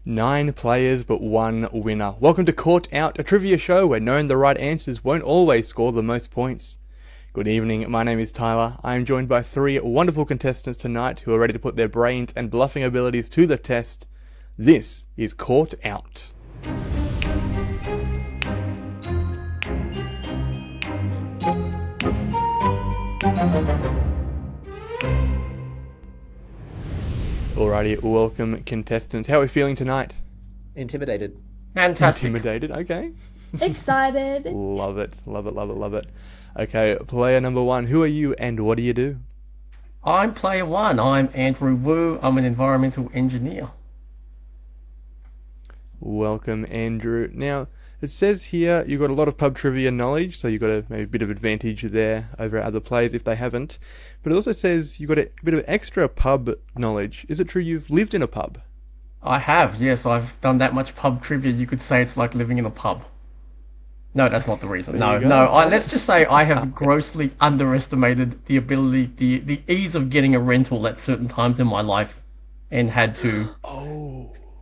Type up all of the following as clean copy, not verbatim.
9 players but 1 winner. Welcome to Caught Out, a trivia show where knowing the right answers won't always score the most points. Good evening, my name is Tyler. I am joined by 3 wonderful contestants tonight who are ready to put their brains and bluffing abilities to the test. This is Caught Out. Alrighty, welcome contestants. How are we feeling tonight? Intimidated. Fantastic. Intimidated, okay. Excited. Love it, love it, love it, love it. Okay, player number 1, who are you and what do you do? I'm player 1. I'm Andrew Wu. I'm an environmental engineer. Welcome, Andrew. Now, it says here you've got a lot of pub trivia knowledge, so you've got maybe a bit of advantage there over other players if they haven't. But it also says you've got a bit of extra pub knowledge. Is it true you've lived in a pub? I have, yes. I've done that much pub trivia. You could say it's like living in a pub. No, that's not the reason. There you No. go. Let's just say I have grossly underestimated the ability, the ease of getting a rental at certain times in my life, and had to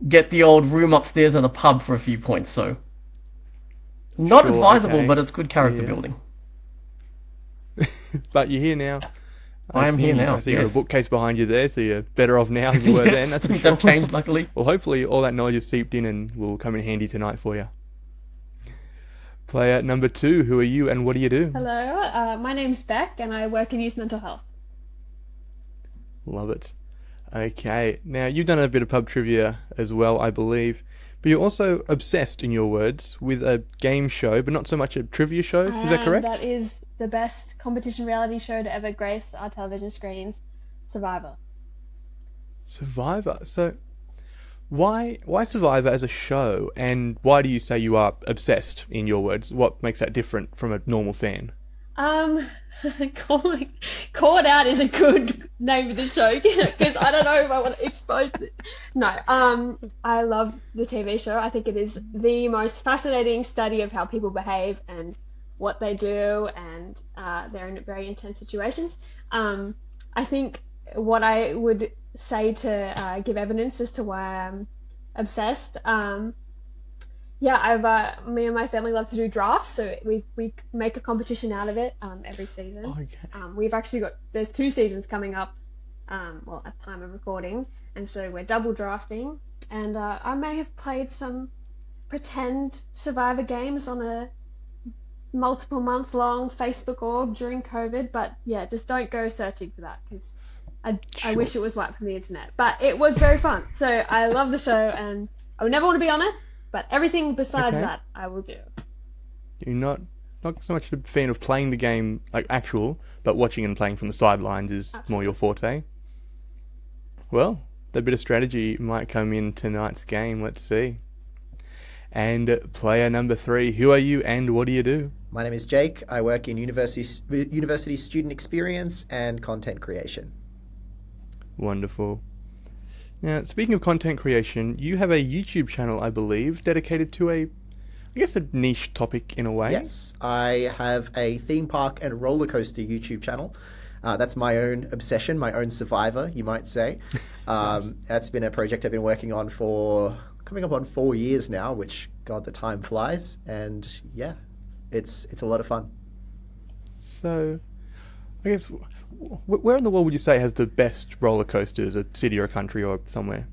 get the old room upstairs at a pub for a few points. So, not Sure, advisable, okay. but it's good character Yeah. building. But you're here now. I am here now, I see you've got yes. a bookcase behind you there, so you're better off now than you were then, Yes, that's for things sure. have changed, luckily. Well, hopefully all that knowledge is seeped in and will come in handy tonight for you. Player number 2, who are you and what do you do? Hello, my name's Beck and I work in youth mental health. Love it. Okay, now you've done a bit of pub trivia as well, I believe, but you're also obsessed, in your words, with a game show, but not so much a trivia show. Is that correct? That is the best competition reality show to ever grace our television screens, Survivor. Survivor. So, why Survivor as a show, and why do you say you are obsessed, in your words? What makes that different from a normal fan? Caught Out is a good name of the show because I don't know if I want to expose it. No, I love the TV show. I think it is the most fascinating study of how people behave and what they do, and they're in very intense situations. I think what I would say to give evidence as to why I'm obsessed. Me and my family love to do drafts, so we make a competition out of it every season. Okay. We've actually there's 2 seasons coming up, at the time of recording, and so we're double drafting. And I may have played some pretend Survivor games on a multiple month long Facebook org during COVID, but yeah, just don't go searching for that because I wish it was wiped from the internet. But it was very fun, so I love the show, and I would never want to be on it. But everything besides that, I will do. You're not so much a fan of playing the game like actual, but watching and playing from the sidelines is more your forte. Well, that bit of strategy might come in tonight's game. Let's see. And player number 3, who are you and what do you do? My name is Jake. I work in university student experience and content creation. Wonderful. Now, speaking of content creation, you have a YouTube channel, I believe, dedicated to a niche topic in a way. Yes, I have a theme park and roller coaster YouTube channel. That's my own obsession, my own survivor, you might say. That's been a project I've been working on for coming up on 4 years now, which, God, the time flies. And yeah, it's a lot of fun. So, I guess, where in the world would you say has the best roller coasters? A city or a country or somewhere?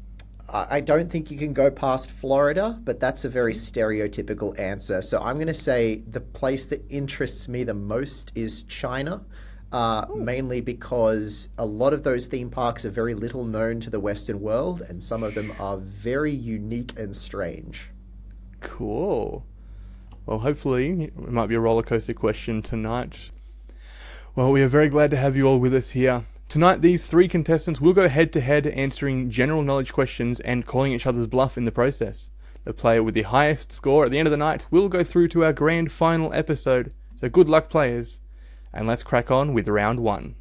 I don't think you can go past Florida, but that's a very stereotypical answer. So I'm going to say the place that interests me the most is China, mainly because a lot of those theme parks are very little known to the Western world, and some of them are very unique and strange. Cool. Well, hopefully, it might be a roller coaster question tonight. Well, we are very glad to have you all with us here. Tonight, these 3 contestants will go head-to-head answering general knowledge questions and calling each other's bluff in the process. The player with the highest score at the end of the night will go through to our grand final episode. So good luck, players. And let's crack on with round 1.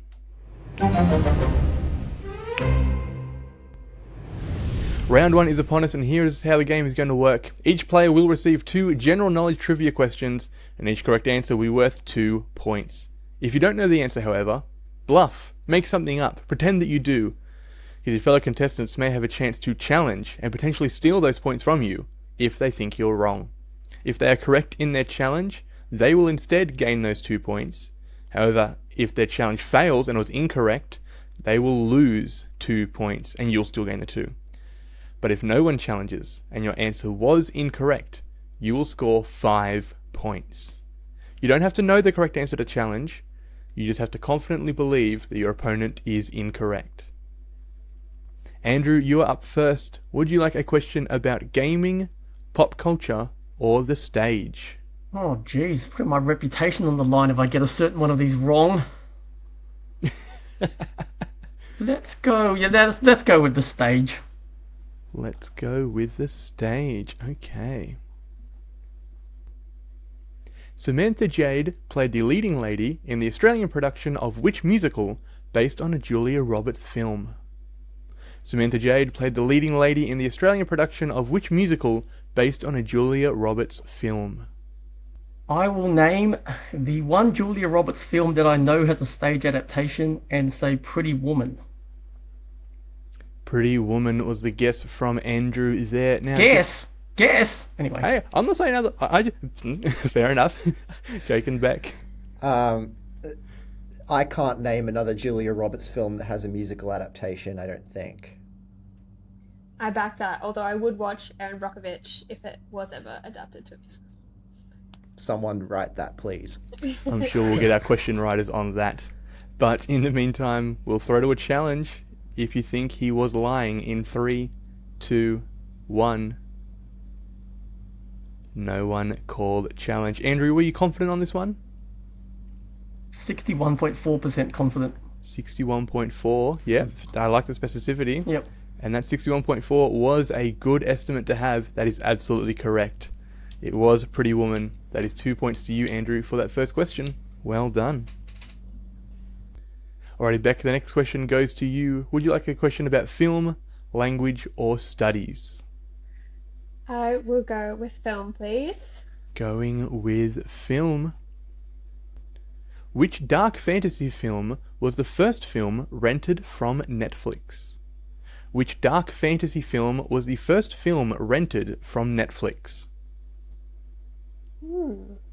Round 1 is upon us, and here is how the game is going to work. Each player will receive 2 general knowledge trivia questions, and each correct answer will be worth 2 points. If you don't know the answer, however, bluff. Make something up. Pretend that you do. because your fellow contestants may have a chance to challenge and potentially steal those points from you if they think you're wrong. If they are correct in their challenge, they will instead gain those 2 points. However, if their challenge fails and was incorrect, they will lose 2 points and you'll still gain the 2. But if no one challenges and your answer was incorrect, you will score 5 points. You don't have to know the correct answer to challenge, you just have to confidently believe that your opponent is incorrect. Andrew, you are up first. Would you like a question about gaming, pop culture, or the stage? Oh, jeez, put my reputation on the line if I get a certain one of these wrong. Let's go. Yeah, let's go with the stage. Let's go with the stage. Okay. Samantha Jade played the leading lady in the Australian production of which musical based on a Julia Roberts film? Samantha Jade played the leading lady in the Australian production of which musical based on a Julia Roberts film? I will name the one Julia Roberts film that I know has a stage adaptation and say Pretty Woman. Pretty Woman was the guess from Andrew there. Now, Guess! Anyway. Hey, I'm not saying other... fair enough. Jake and Beck. I can't name another Julia Roberts film that has a musical adaptation, I don't think. I back that, although I would watch Erin Brockovich if it was ever adapted to a musical. Someone write that, please. I'm sure we'll get our question writers on that. But in the meantime, we'll throw to a challenge if you think he was lying in 3, 2, 1. No one called challenge. Andrew, were you confident on this one? 61.4% confident. 61.4, yep. I like the specificity. Yep. And that 61.4 was a good estimate to have. That is absolutely correct. It was Pretty Woman. That is 2 points to you, Andrew, for that first question. Well done. Alrighty, Beck, the next question goes to you. Would you like a question about film, language, or studies? I will go with film, please. Going with film. Which dark fantasy film was the first film rented from Netflix? Which dark fantasy film was the first film rented from Netflix?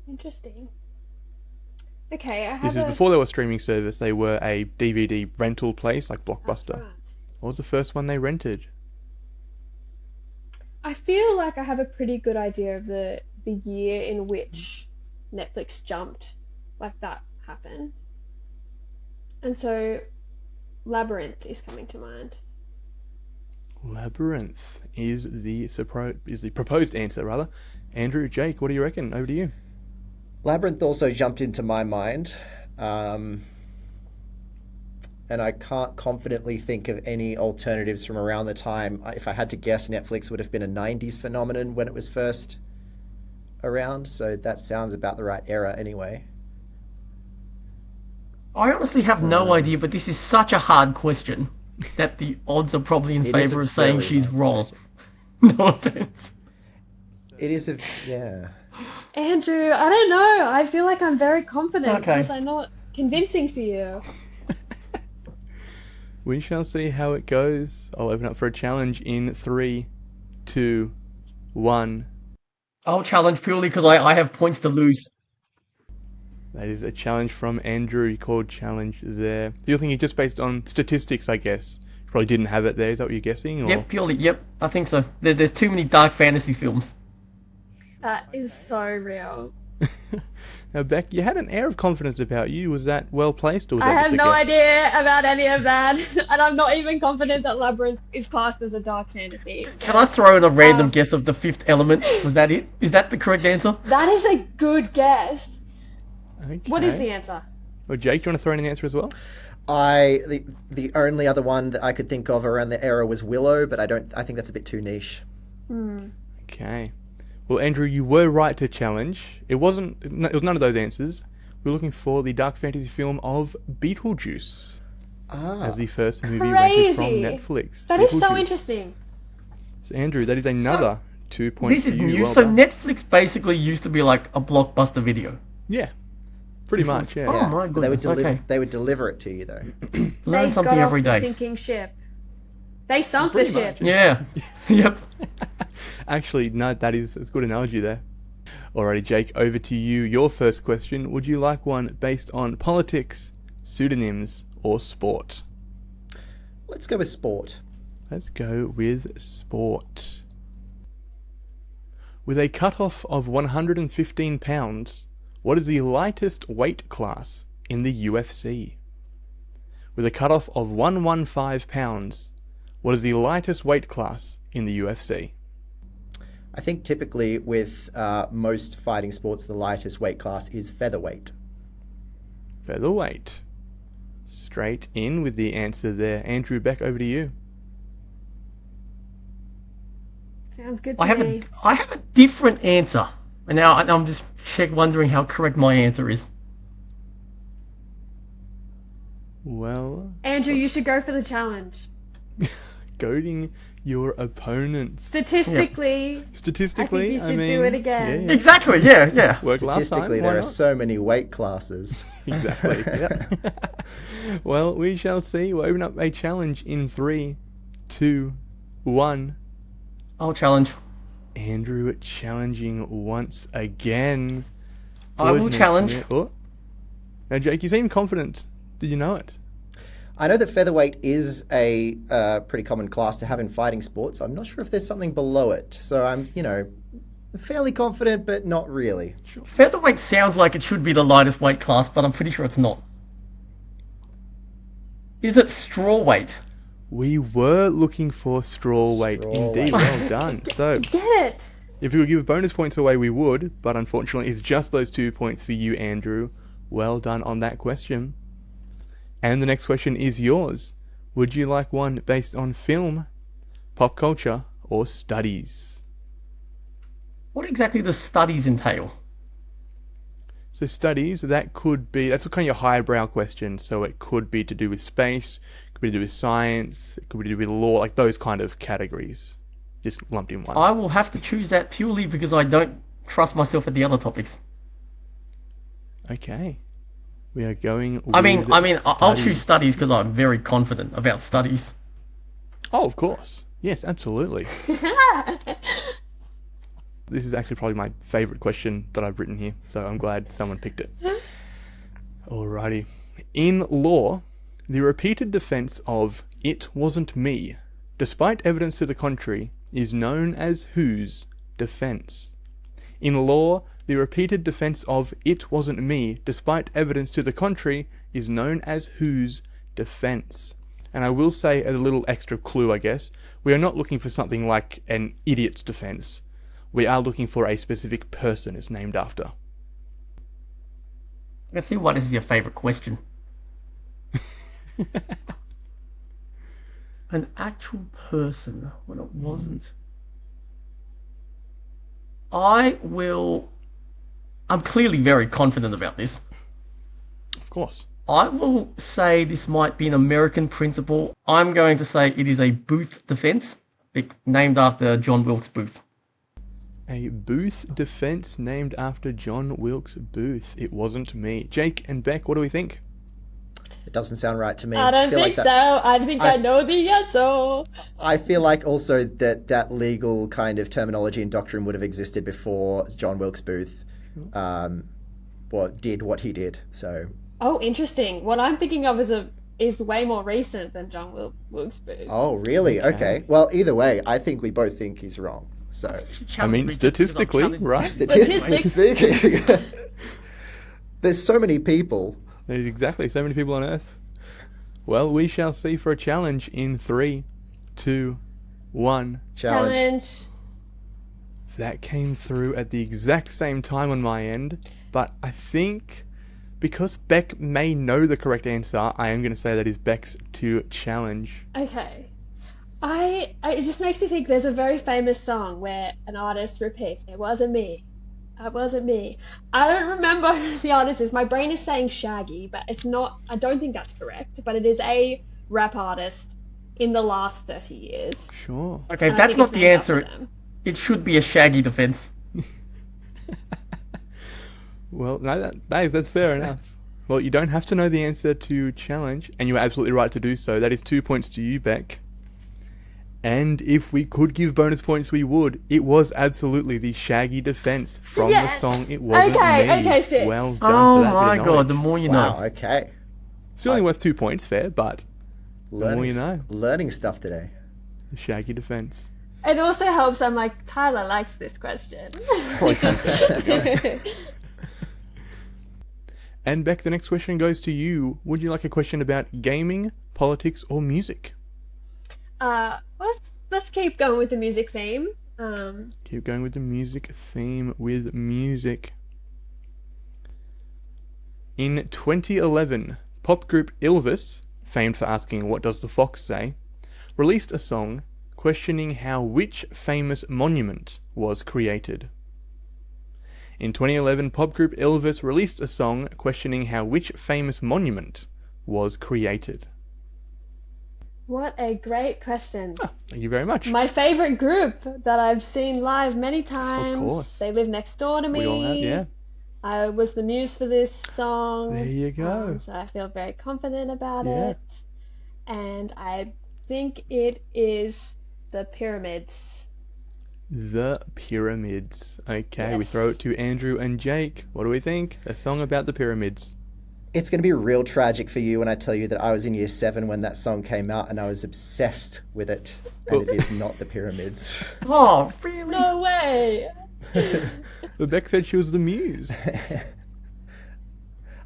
Interesting. Okay, I have This is before they were a streaming service. They were a DVD rental place like Blockbuster. That's right. What was the first one they rented? I feel like I have a pretty good idea of the year in which Netflix jumped, like that happened. And so Labyrinth is coming to mind. Labyrinth is the proposed answer, rather. Andrew, Jake, what do you reckon? Over to you. Labyrinth also jumped into my mind, and I can't confidently think of any alternatives from around the time. If I had to guess, Netflix would have been a 90s phenomenon when it was first around, so that sounds about the right era anyway. I honestly have no idea, but this is such a hard question that the odds are probably in favour of saying she's wrong. No offense. It is a... yeah. Andrew, I don't know. I feel like I'm very confident Okay. because I'm not convincing for you. We shall see how it goes. I'll open up for a challenge in 3, 2, 1. I'll challenge purely because I have points to lose. That is a challenge from Andrew. He called challenge there. You're thinking just based on statistics, I guess. You probably didn't have it there. Is that what you're guessing? Or? Yep, purely, yep, I think so. There's too many dark fantasy films. That is so real. Now, Beck, you had an air of confidence about you. Was that well placed, or was I that have just a no guess? idea about any of that, and I'm not even confident that Labyrinth is classed as a dark fantasy. So Can I throw in a random guess of the fifth element? Was that it? Is that the correct answer? that is a good guess. Okay. What is the answer? Well, Jake, do you want to throw in an answer as well? The only other one that I could think of around the era was Willow, but I think that's a bit too niche. Okay. Well, Andrew, you were right to challenge. It was none of those answers. We were looking for the dark fantasy film of Beetlejuice as the first movie rented from Crazy. Netflix. That is so Beetlejuice. interesting. So, Andrew, that is another 2 points This is to you. new. Well So done. Netflix basically used to be like a Blockbuster video. Yeah, pretty much, yeah. Oh my But they would goodness, okay. They would deliver it to you though. Learn They something got every off the day. sinking ship. They sunk the Pretty ship. much. Yeah. Yep. Actually, no, it's a good analogy there. Alrighty, Jake, over to you. Your first question. Would you like one based on politics, pseudonyms, or sport? Let's go with sport. Let's go with sport. With a cutoff of 115 pounds, what is the lightest weight class in the UFC? With a cutoff of 115 pounds, what is the lightest weight class in the UFC? I think typically with most fighting sports, the lightest weight class is featherweight. Featherweight. Straight in with the answer there. Andrew, back over to you. Sounds good to I have me. a different answer. And now I'm just wondering how correct my answer is. Well, Andrew, you should go for the challenge. goading your opponents. Statistically, Statistically, I think you should do it again. yeah. Exactly, yeah. Worked last time. Statistically, why there are not? so many weight classes. Exactly. Yep. Well, we shall see. We'll open up a challenge in 3, 2, 1. I'll challenge. Andrew challenging once again. I will Goodness challenge. me. Oh. Now, Jake, you seem confident. Did you know it? I know that featherweight is a pretty common class to have in fighting sports. I'm not sure if there's something below it. So I'm, fairly confident, but not really. Featherweight sounds like it should be the lightest weight class, but I'm pretty sure it's not. Is it straw weight? We were looking for straw weight. Indeed, well done. So, Get it. if we could give bonus points away, we would, but unfortunately, it's just those 2 points for you, Andrew. Well done on that question. And the next question is yours. Would you like one based on film, pop culture, or studies? What exactly does studies entail? So studies, that's kind of your highbrow question. So it could be to do with space, it could be to do with science, it could be to do with law, like those kind of categories. Just lumped in one. I will have to choose that purely because I don't trust myself at the other topics. Okay. We are going with I mean, I'll choose studies. studies because I'm very confident about studies. Oh, of course. Yes, absolutely. This is actually probably my favourite question that I've written here, so I'm glad someone picked it. Alrighty. In law, the repeated defence of "it wasn't me," despite evidence to the contrary, is known as whose defence? In law, the repeated defence of "it wasn't me," despite evidence to the contrary, is known as whose defence? And I will say, as a little extra clue, I guess, we are not looking for something like an idiot's defence. We are looking for a specific person it's named after. Let's see why this is your favourite question. An actual person when it wasn't. I'm clearly very confident about this. Of course. I will say this might be an American principle. I'm going to say it is a Booth defence, named after John Wilkes Booth. A Booth defence named after John Wilkes Booth. It wasn't me. Jake and Beck, what do we think? It doesn't sound right to me. I don't feel think like so. I think I know the answer. I feel like also that legal kind of terminology and doctrine would have existed before John Wilkes Booth did what he did. So Oh, interesting. What I'm thinking of is way more recent than John Wilkes Booth. Oh, really? Okay. Well, either way, I think we both think he's wrong. So I mean, statistically, right? statistically Statistics. speaking, there's so many people. There's exactly so many people on Earth. Well, we shall see for a challenge in 3, 2, 1. Challenge. That came through at the exact same time on my end, but I think because Beck may know the correct answer, I am going to say that is Beck's to challenge. Okay. It just makes me think there's a very famous song where an artist repeats, "It wasn't me. It wasn't me." I don't remember who the artist is. My brain is saying Shaggy, but it's not. I don't think that's correct, but it is a rap artist in the last 30 years. Sure. Okay, And I that's think not it's the named after answer. them. It should be a Shaggy defence. Well, no, that's fair enough. Well, you don't have to know the answer to challenge, and you are absolutely right to do so. That is 2 points to you, Beck. And if we could give bonus points, we would. It was absolutely the Shaggy Defense from the song It Wasn't Me. Okay, sick. Well done Oh for that my bit of god, knowledge. the more you Wow, know. okay. It's only worth 2 points, fair, but the more you know. Learning stuff today. The Shaggy Defense. It also helps. I'm like, Tyler likes this question. Probably can't say that, to be honest. And Beck, the next question goes to you. Would you like a question about gaming, politics, or music? Let's keep going with the music theme. Keep going with the music theme with music. In 2011, pop group Elvis, famed for asking "What does the fox say?", released a song questioning how which famous monument was created. In 2011, pop group Elvis released a song questioning how which famous monument was created. What a great question. Oh, thank you very much. My favorite group that I've seen live many times. Of course. They live next door to me. We all have, yeah. I was the muse for this song. There you go. So I feel very confident about Yeah. it. And I think it is the Pyramids. The Pyramids. Okay, we Yes. throw it to Andrew and Jake. What do we think? A song about the pyramids. It's going to be real tragic for you when I tell you that I was in year 7 when that song came out and I was obsessed with it. And it is not the Pyramids. Oh, really? No way! But Beck said she was the muse.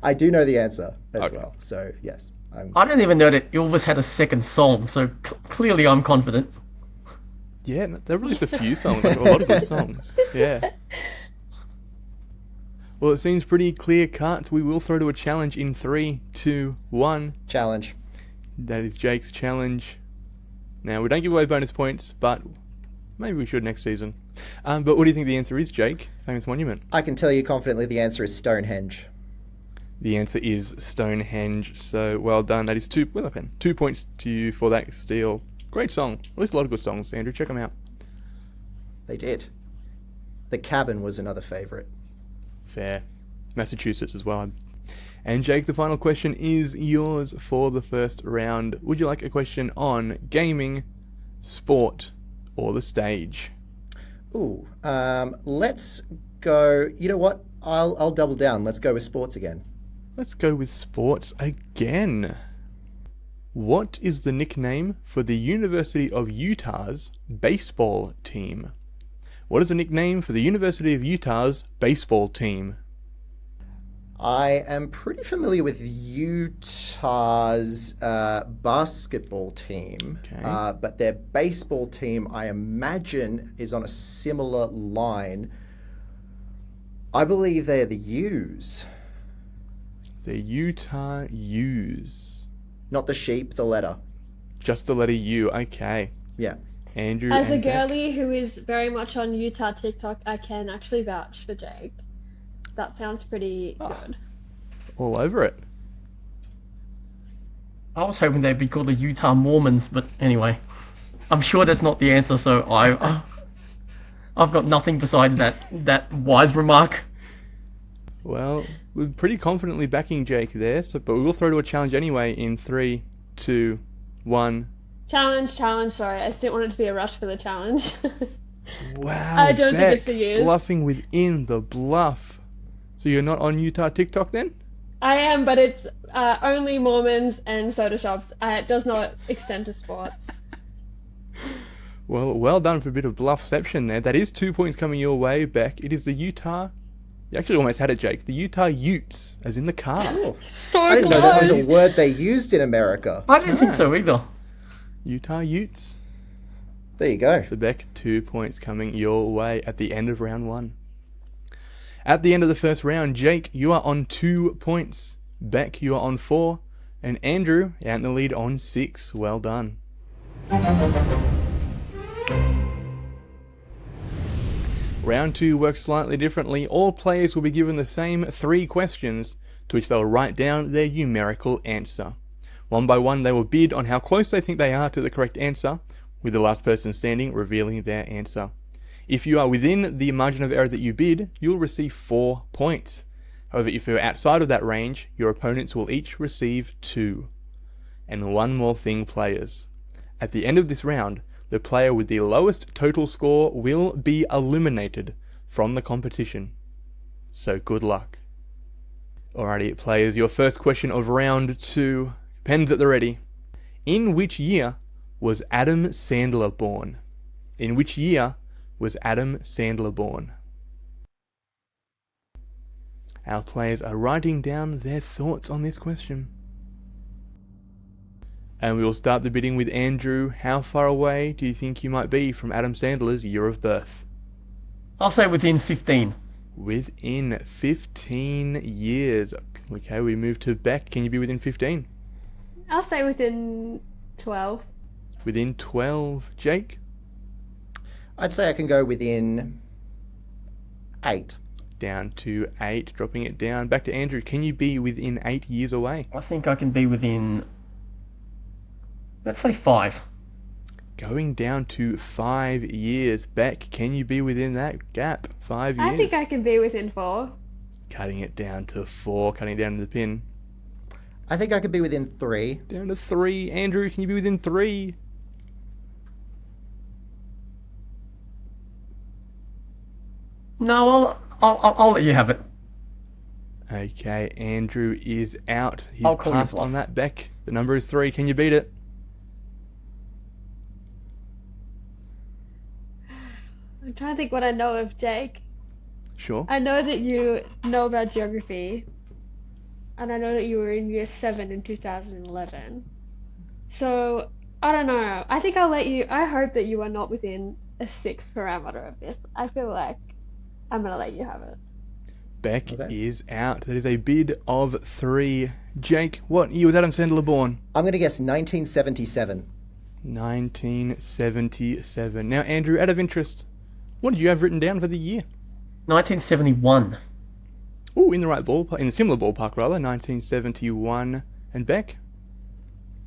I do know the answer as Okay. well. So, yes. I didn't even know that Elvis had a second song, so clearly I'm confident. Yeah, they released a few songs, like a lot of good songs. Yeah. Well, it seems pretty clear cut. We will throw to a challenge in 3, 2, 1. Challenge. That is Jake's challenge. Now, we don't give away bonus points, but maybe we should next season. But what do you think the answer is, Jake? Famous monument. I can tell you confidently the answer is Stonehenge. The answer is Stonehenge, so well done. That is 2 points to you for that steal. Great song. Released a lot of good songs, Andrew. Check them out. They did. The Cabin was another favourite. Fair. Massachusetts as well. And Jake, the final question is yours for the first round. Would you like a question on gaming, sport, or the stage? Ooh, let's go. You know what? I'll double down. Let's go with sports again. Let's go with sports again. What is the nickname for the University of Utah's baseball team? What is the nickname for the University of Utah's baseball team? I am pretty familiar with Utah's basketball team, Okay. but their baseball team, I imagine, is on a similar line. I believe they're the U's. The Utah Utes. Not the sheep, the letter. Just the letter U. Okay. Yeah. Andrew As a and Beck. girly who is very much on Utah TikTok, I can actually vouch for Jake. That sounds pretty good. All over it. I was hoping they'd be called the Utah Mormons, but anyway. I'm sure that's not the answer, so I've got nothing besides that wise remark. Well, we're pretty confidently backing Jake there, but we will throw to a challenge anyway in 3, 2, 1. Challenge, sorry. I just didn't want it to be a rush for the challenge. Wow, I don't think Beck, it's the Utes. bluffing within the bluff. So you're not on Utah TikTok then? I am, but it's only Mormons and soda shops. It does not extend to sports. Well done for a bit of bluffception there. That is 2 points coming your way, Beck. It is the Utah... You actually almost had it, Jake. The Utah Utes, as in the car. So I didn't know that was close! a word they used in America. I didn't think so either. Utah Utes. There you go. So Beck, 2 points coming your way at the end of round 1. At the end of the first round, Jake, you are on 2 points. Beck, you are on 4. And Andrew, out in the lead on 6. Well done. Round 2 works slightly differently. All players will be given the same 3 questions, to which they will write down their numerical answer. One by one, they will bid on how close they think they are to the correct answer, with the last person standing revealing their answer. If you are within the margin of error that you bid, you'll receive 4 points. However, if you're outside of that range, your opponents will each receive 2. And one more thing, players. At the end of this round, the player with the lowest total score will be eliminated from the competition. So good luck. Alrighty, players, your first question of round 2. Pens at the ready. In which year was Adam Sandler born? In which year was Adam Sandler born? Our players are writing down their thoughts on this question. And we will start the bidding with Andrew. How far away do you think you might be from Adam Sandler's year of birth? I'll say within 15. Within 15 years. Okay, we move to Beck. Can you be within 15? I'll say within 12. Within 12. Jake? I'd say I can go within 8. Down to 8, dropping it down. Back to Andrew. Can you be within 8 years away? I think I can be within, let's say 5. Going down to 5 years. Beck, can you be within that gap? 5 years. I think I can be within 4. Cutting it down to 4, cutting it down to the pin. I think I could be within 3. Down to 3. Andrew, can you be within 3? No, I'll let you have it. Okay, Andrew is out. He's I'll call you passed bluff. on that. Beck, the number is 3. Can you beat it? I'm trying to think what I know of Jake. Sure. I know that you know about geography. And I know that you were in year 7 in 2011. So, I don't know. I think I'll let you. I hope that you are not within a 6 parameter of this. I feel like I'm going to let you have it. Beck Okay. is out. That is a bid of 3. Jake, what year was Adam Sandler born? I'm going to guess 1977. 1977. Now, Andrew, out of interest, what did you have written down for the year? 1971. Oh, in the right ballpark, in a similar ballpark rather, 1971. And Beck?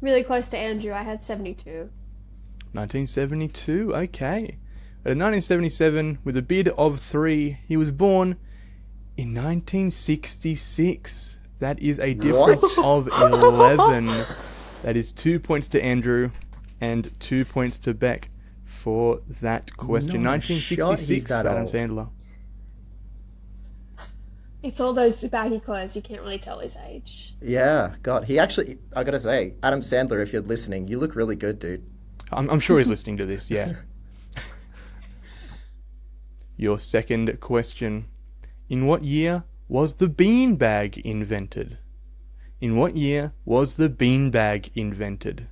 Really close to Andrew. I had 72. 1972, okay. At 1977, with a bid of 3, he was born in 1966. That is a difference of 11. That is 2 points to Andrew and 2 points to Beck for that question. No shot he's 1966 that for Adam old. Sandler. It's all those baggy clothes. You can't really tell his age. Yeah, God. He actually, I gotta say, Adam Sandler, if you're listening, you look really good, dude. I'm sure he's listening to this, yeah. Your second question. In what year was the beanbag invented? In what year was the beanbag invented?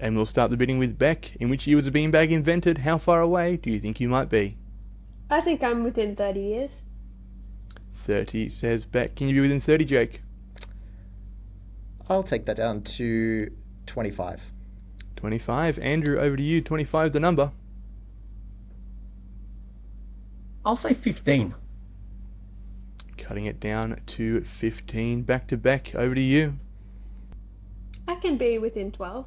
And we'll start the bidding with Beck. In which year was the beanbag invented? How far away do you think you might be? I think I'm within 30 years. 30 says Beck. Can you be within 30, Jake? I'll take that down to 25. 25. Andrew, over to you. 25 the number. I'll say 15. Cutting it down to 15. Back to Beck. Over to you. I can be within 12.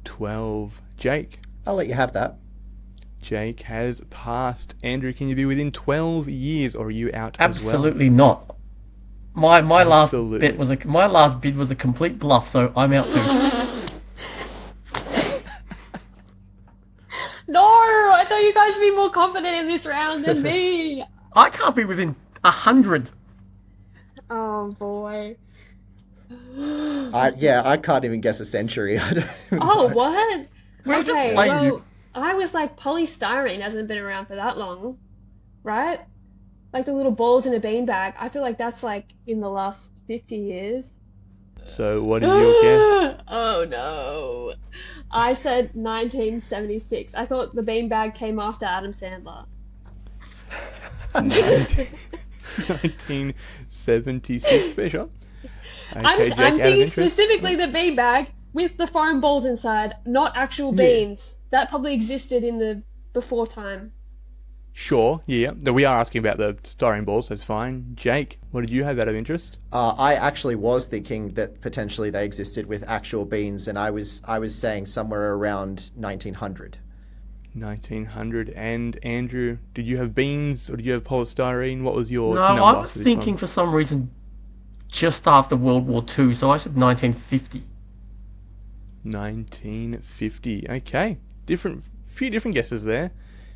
12. Jake. I'll let you have that. Jake has passed. Andrew, can you be within 12 years or are you out as well? Absolutely not. My last Absolutely. bid was a complete bluff, so I'm out too. No! I thought you guys would be more confident in this round than me! I can't be within 100. Oh boy. I can't even guess a century. I don't even Oh, know. what? We're just Okay, playing well, you. I was like, polystyrene hasn't been around for that long, right? Like the little balls in a beanbag. I feel like that's like in the last 50 years. So what is your guess? Oh no. I said 1976. I thought the beanbag came after Adam Sandler. 1976 special. Okay, I'm Jake, out of thinking interest. specifically the beanbag with the foam balls inside, not actual beans. That probably existed in the before time. Sure, yeah. No, we are asking about the styrene balls, that's fine. Jake, what did you have out of interest? I actually was thinking that potentially they existed with actual beans, and I was saying somewhere around 1900. 1900. And Andrew, did you have beans or did you have polystyrene? What was your No, number? I was for this thinking one? for some reason just after World War II, so I said 1950. 1950. Okay, few different guesses there.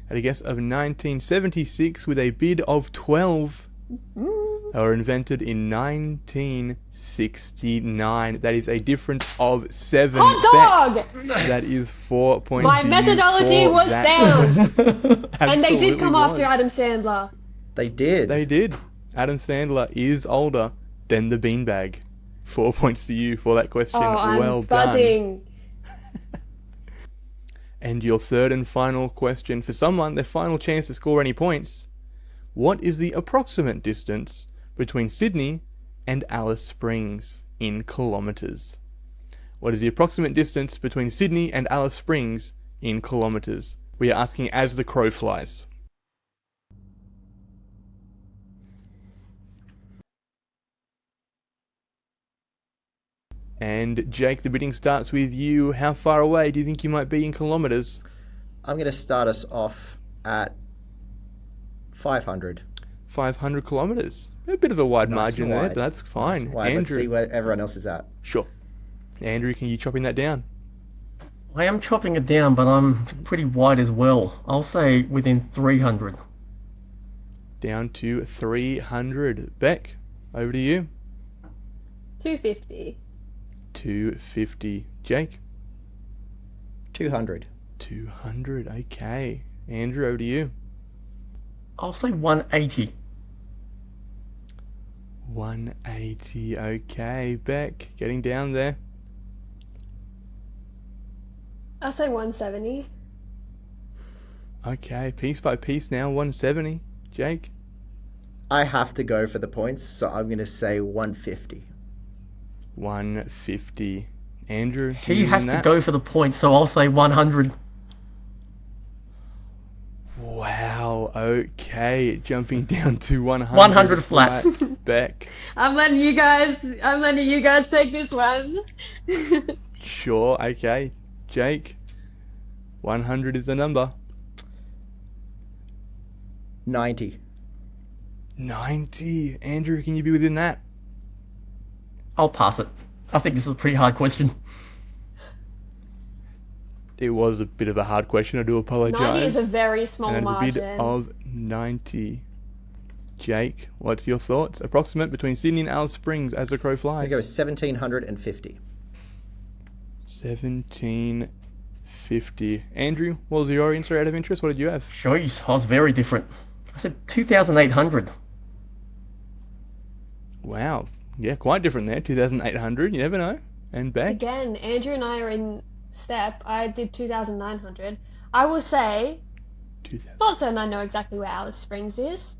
At a guess of 1976 with a bid of 12. They were invented in 1969. That is a difference of 7. Hot dog! That is 4 points. My to you methodology for was that sound. question. And they did come Absolutely after was. Adam Sandler. They did. They did. Adam Sandler is older than the beanbag. 4 points to you for that question. Oh, I'm well done. buzzing. And your third and final question for someone, their final chance to score any points. What is the approximate distance between Sydney and Alice Springs in kilometres? What is the approximate distance between Sydney and Alice Springs in kilometres? We are asking as the crow flies. And Jake, the bidding starts with you. How far away do you think you might be in kilometres? I'm going to start us off at 500. 500 kilometres. A bit of a wide Nice margin and there, wide. but that's fine. Wait, let's see Andrew, where everyone else is at. sure. Andrew, can you chopping that down? I am chopping it down, but I'm pretty wide as well. I'll say within 300. Down to 300. Beck, over to you. 250. 250. Jake, 200. 200. Okay. Andrew, over to you. I'll say 180. 180. Okay. Beck, getting down there. I'll say 170. Okay. Piece by piece now. 170. Jake, I have to go for the points, so I'm going to say 150. 150. Andrew, He has to go for the point, so I'll say 100. Wow, okay. Jumping down to 100. 100 flat. Beck. I'm letting you guys take this one. Sure, okay. Jake. 100 is the number. 90. 90. Andrew, can you be within that? I'll pass it. I think this is a pretty hard question. It was a bit of a hard question. I do apologise. 90 is a very small And a bid margin. of 90. Jake, what's your thoughts? Approximate between Sydney and Alice Springs as the crow I'm flies. going to go 1750. 1750. Andrew, what was your answer out of interest? What did you have? Jeez, I was very different. I said 2,800. Wow. Yeah, quite different there. 2,800. You never know. And Beck? Again, Andrew and I are in step. I did 2,900. I will say, 2,000. not certain I know exactly where Alice Springs is,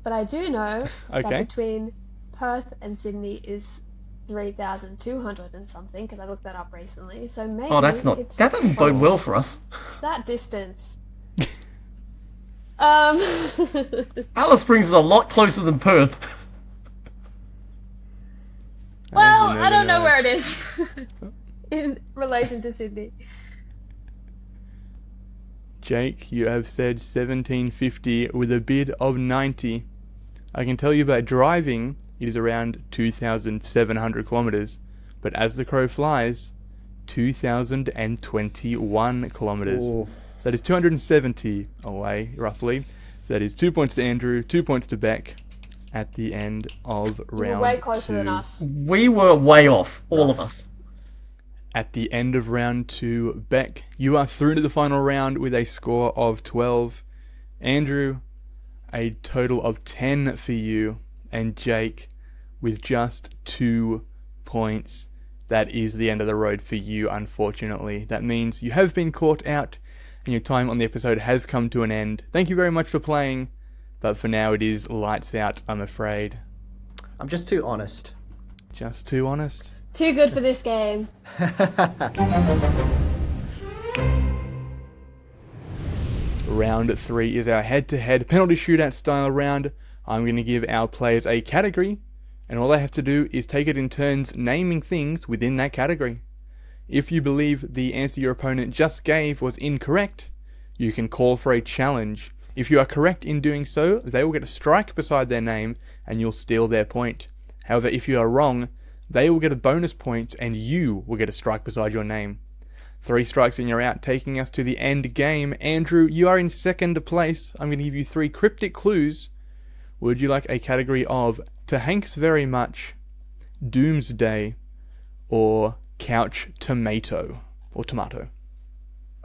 but I do know Okay. that between Perth and Sydney is 3,200 and something, because I looked that up recently. So maybe Oh, that's not. it's That doesn't bode close- well for us. That distance. Alice Springs is a lot closer than Perth. Well, And you I don't know know. where it is in relation to Sydney. Jake, you have said 1750 with a bid of 90. I can tell you about driving, it is around 2,700 kilometres, but as the crow flies, 2,021 kilometres. Ooh. So that is 270 away, roughly. So that is 2 points to Andrew, 2 points to Beck at the end of You round were way closer 2. than us. We were way off, all of us. At the end of round 2, Beck, you are through to the final round with a score of 12. Andrew, a total of 10 for you. And Jake, with just 2 points. That is the end of the road for you, unfortunately. That means you have been caught out and your time on the episode has come to an end. Thank you very much for playing, but for now it is lights out, I'm afraid. I'm just too honest. Just too honest. Too good for this game. Round 3 is our head-to-head penalty shootout style round. I'm going to give our players a category, and all they have to do is take it in turns naming things within that category. If you believe the answer your opponent just gave was incorrect, you can call for a challenge. If you are correct in doing so, they will get a strike beside their name and you'll steal their point. However, if you are wrong, they will get a bonus point and you will get a strike beside your name. 3 strikes and you're out, taking us to the end game. Andrew, you are in second place. I'm going to give you 3 cryptic clues. Would you like a category of to Hanks very much, Doomsday, or couch tomato, or tomato?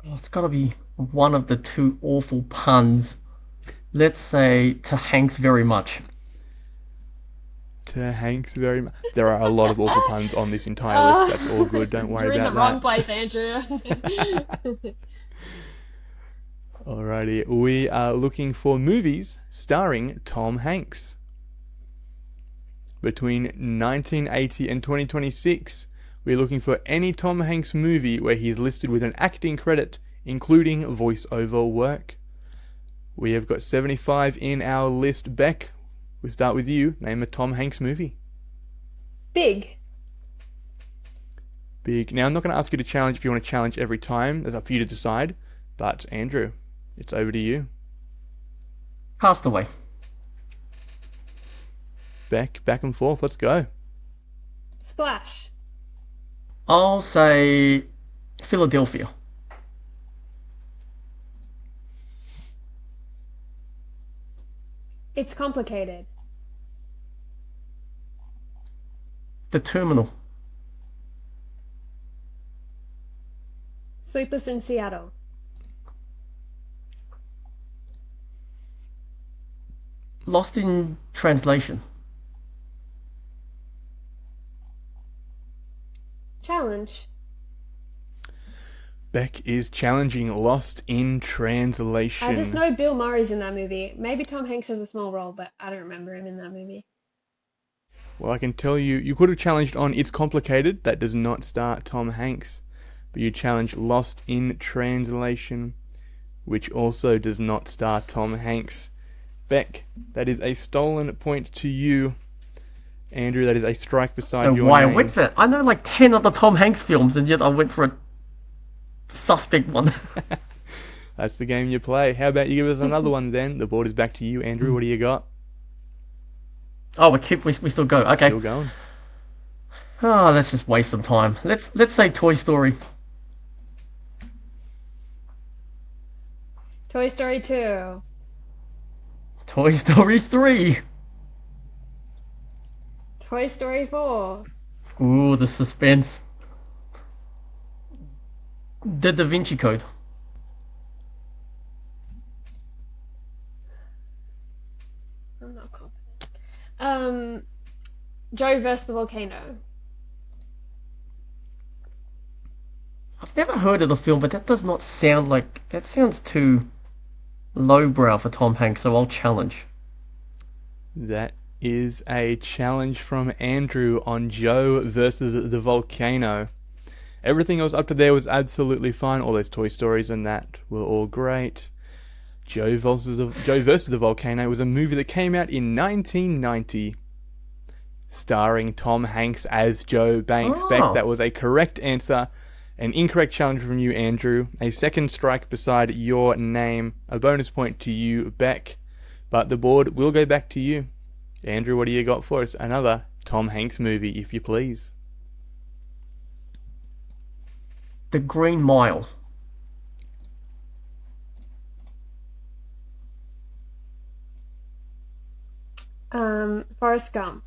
Oh, it's got to be one of the 2 awful puns. Let's say to Hanks very much. To Hanks very much. There are a lot of awful puns on this entire list. That's all good. Don't worry You're about in the wrong that. place, Andrew. Alrighty, we are looking for movies starring Tom Hanks. Between 1980 and 2026, we're looking for any Tom Hanks movie where he is listed with an acting credit, including voiceover work. We have got 75 in our list. Beck, we start with you. Name a Tom Hanks movie. Big. Big. Now, I'm not going to ask you to challenge if you want to challenge every time. That's up for you to decide. But, Andrew, it's over to you. Passed away. Beck, back and forth. Let's go. Splash. I'll say Philadelphia. It's complicated. The Terminal. Sleepless in Seattle. Lost in Translation. Challenge. Beck is challenging Lost in Translation. I just know Bill Murray's in that movie. Maybe Tom Hanks has a small role, but I don't remember him in that movie. Well, I can tell you, you could have challenged on It's Complicated. That does not star Tom Hanks. But you challenged Lost in Translation, which also does not star Tom Hanks. Beck, that is a stolen point to you. Andrew, that is a strike beside your Why I name. went for it? I know like 10 other Tom Hanks films, and yet I went for a suspect one. That's the game you play. How about you give us another one then? The board is back to you, Andrew. What do you got? Oh, we still go. Okay. Still going. Oh, let's just waste some time. Let's say Toy Story. Toy Story 2. Toy Story 3. Toy Story 4. Ooh, the suspense. The Da Vinci Code. I'm not confident. Joe versus the volcano. I've never heard of the film, but that does not sound like... That sounds too lowbrow for Tom Hanks, so I'll challenge. That is a challenge from Andrew on Joe versus the volcano. Everything else up to there was absolutely fine. All those Toy Stories and that were all great. Joe versus the Volcano was a movie that came out in 1990, starring Tom Hanks as Joe Banks. Oh. Beck, that was a correct answer. An incorrect challenge from you, Andrew. A second strike beside your name. A bonus point to you, Beck. But the board will go back to you. Andrew, what do you got for us? Another Tom Hanks movie, if you please. The Green Mile. Forrest Gump.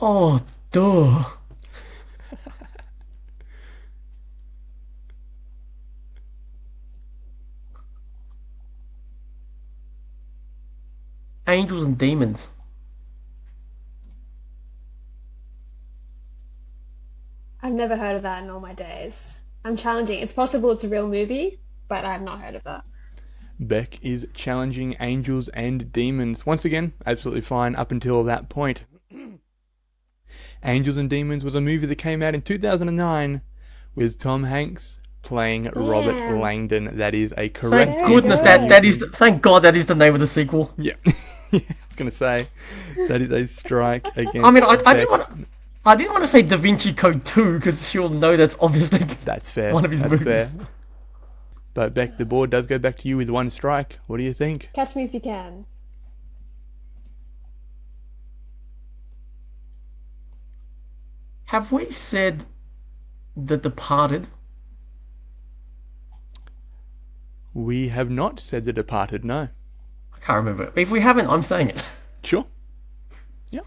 Oh, duh. Angels and Demons. I've never heard of that in all my days. I'm challenging. It's possible it's a real movie, but I've not heard of that. Beck is challenging Angels and Demons. Once again, absolutely fine up until that point. Angels and Demons was a movie that came out in 2009 with Tom Hanks playing Robert Langdon. That is a correct Thank goodness answer. that is. Thank God that is the name of the sequel. Yeah. I was going to say, that is a strike against I mean, I Beck's. didn't want to say Da Vinci Code 2 because she'll know that's obviously That's fair. one of his That's movies. fair. But Beck, the board does go back to you with 1 strike. What do you think? Catch me if you can. Have we said The Departed? We have not said The Departed, no. I can't remember. If we haven't, I'm saying it. Sure. Yeah.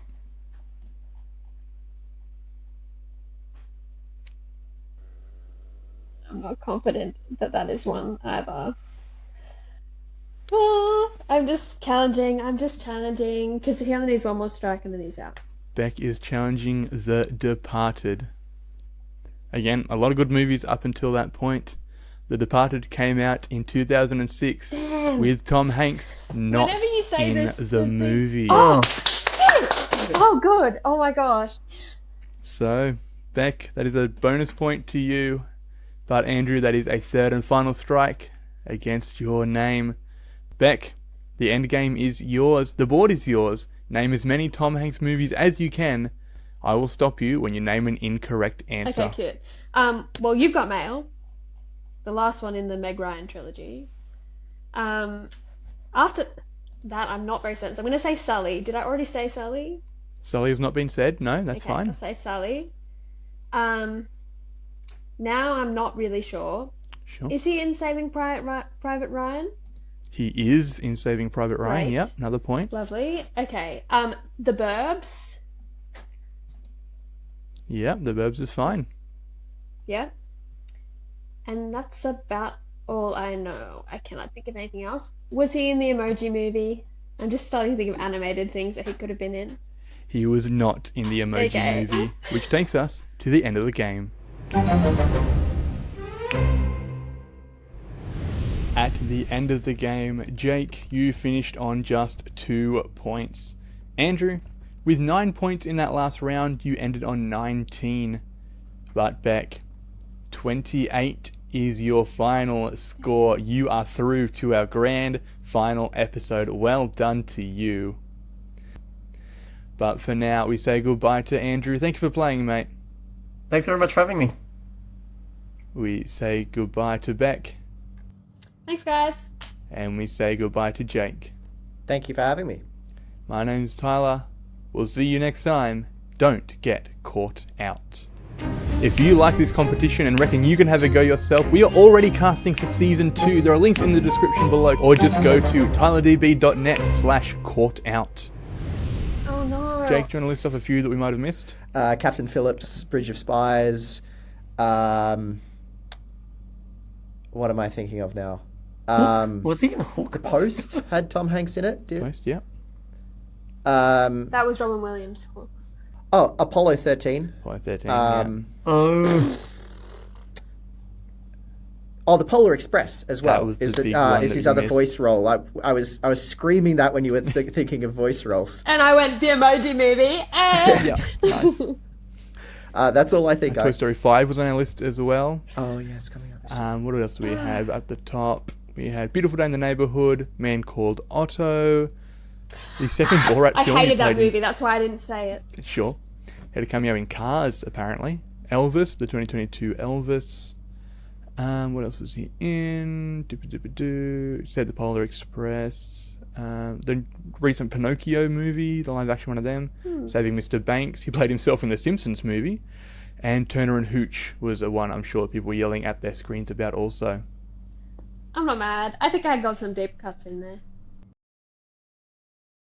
I'm not confident that that is one either. Oh, I'm just challenging, because he only needs 1 more strike and then he's out. Beck is challenging The Departed. Again, a lot of good movies up until that point. The Departed came out in 2006 Damn. with Tom Hanks not Whenever you say in this, the movie. Oh, shit! Oh, good. Oh my gosh. So, Beck, that is a bonus point to you. But Andrew, that is a 3rd and final strike against your name. Beck, the end game is yours. The board is yours. Name as many Tom Hanks movies as you can. I will stop you when you name an incorrect answer. Okay, cute. Well, You've Got Mail. The last one in the Meg Ryan trilogy. After that, I'm not very certain. So I'm going to say Sully. Did I already say Sully? Sully has not been said. No, that's Okay, fine. I'll say Sully. Now I'm not really sure. Sure. Is he in Saving Private Ryan? He is in Saving Private Ryan. Right. Yep, another point. Lovely. Okay. The Burbs. Yep, The Burbs is fine. Yeah. And that's about all I know. I cannot think of anything else. Was he in the Emoji Movie? I'm just starting to think of animated things that he could have been in. He was not in the Emoji Okay. Movie, which takes us to the end of the game. At the end of the game, Jake, you finished on just 2 points. Andrew, with 9 points in that last round, you ended on 19. But Beck, 28 is your final score. You are through to our grand final episode. Well done to you. But for now, we say goodbye to Andrew. Thank you for playing, mate. Thanks very much for having me. We say goodbye to Beck. Thanks, guys. And we say goodbye to Jake. Thank you for having me. My name's Tyler. We'll see you next time. Don't get caught out. If you like this competition and reckon you can have a go yourself, we are already casting for Season 2. There are links in the description below. Or just go to tylerdb.net/caughtout. Oh no. Jake, do you want to list off a few that we might have missed? Captain Phillips, Bridge of Spies. What am I thinking of now? Was he in Hook? The Post had Tom Hanks in it. Did Most, yeah. That was Robin Williams. Oh, Apollo 13. Apollo 13, Oh. Oh, the Polar Express as well. That was the Is big one is that his you other missed. voice role? I was screaming that when you were thinking of voice roles. And I went the Emoji Movie. Yeah, nice. That's all I think. Toy Story 5 was on our list as well. Oh yeah, it's coming up. What else do we have at the top? We had Beautiful Day in the Neighborhood, Man Called Otto, the second Borat I film. hated that played in- movie. That's why I didn't say it. Sure. Had a cameo in Cars, apparently. Elvis, the 2022 Elvis. What else was he in? Said the Polar Express. The recent Pinocchio movie, the live action one of them. Saving Mr. Banks. He played himself in the Simpsons movie. And Turner and Hooch was a one I'm sure people were yelling at their screens about also. I'm not mad. I think I got some deep cuts in there.